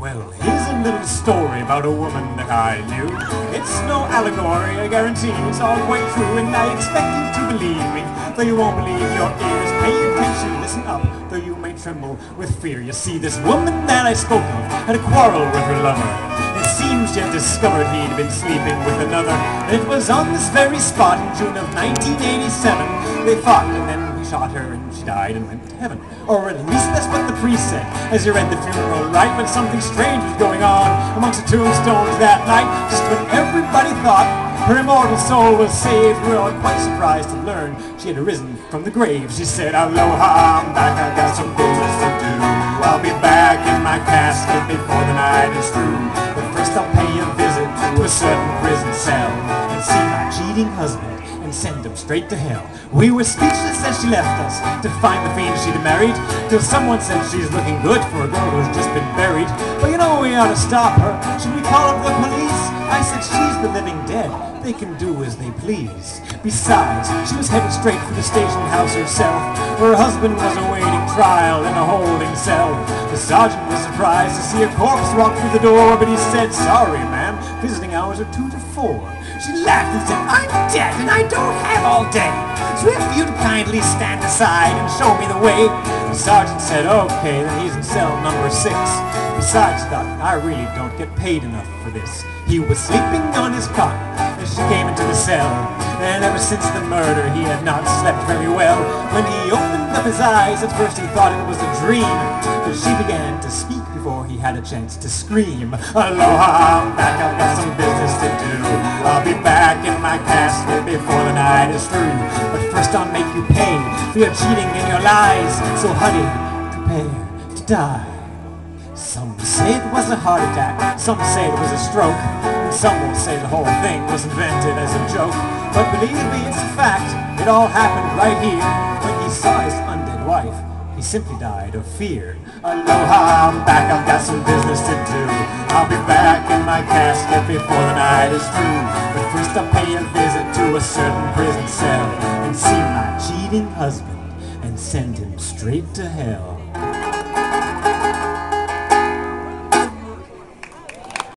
Well, here's a little story about a woman that I knew. It's no allegory, I guarantee it's all quite true, and I expect you to believe me, though you won't believe your ears. Pay attention, listen up, though you may tremble with fear. You see, this woman that I spoke of had a quarrel with her lover. It seems she had discovered he'd been sleeping with another, and it was on this very spot in June of 1987. They fought, and then he shot her, and she died and went to heaven. Or at least that's what the priest said as he read the funeral rite. But something strange was going on amongst the tombstones that night. Just when everybody thought her immortal soul was saved, we were all quite surprised to learn she had arisen from the grave. She said, "Aloha, I'm back, I've got some business to do. I'll be back in my casket before the night is through. But first I'll pay a visit to a certain prison cell and see my cheating husband and send him straight to hell." We were speechless as she left us to find the fiend she'd married, till someone said she's looking good for a girl who's just been buried. But you know we ought to stop her. Should we call up the police? I said, she's the living dead. They can do as they please. Besides, she was headed straight for the station house herself, where her husband was awaiting trial in a holding cell. The sergeant was surprised to see a corpse walk through the door, but he said, "Sorry, ma'am, visiting hours are 2 to 4. She laughed and said, "I'm dead and I don't have all day, so if you'd kindly stand aside and show me the way." The sergeant said, "Okay, then he's in cell number 6. Besides, thought, I really don't get paid enough for this." He was sleeping on his cot as she came into the cell, and ever since the murder he had not slept very well. When he opened up his eyes, at first he thought it was a dream, but she began to speak before he had a chance to scream. "Aloha, I'm back, I've got some business to do. I'll be back in my casket before the night is through. But first I'll make you pay for your cheating and your lies, so honey, prepare to die." Some say it was a heart attack, some say it was a stroke, and some will say the whole thing was invented as a joke. But believe me, it's a fact, it all happened right here. When he saw his undead wife, he simply died of fear. "Aloha, I'm back, I've got some business to do. I'll be back in my casket before the night is through. But first I'll pay a visit to a certain prison cell and see my cheating husband and send him straight to hell."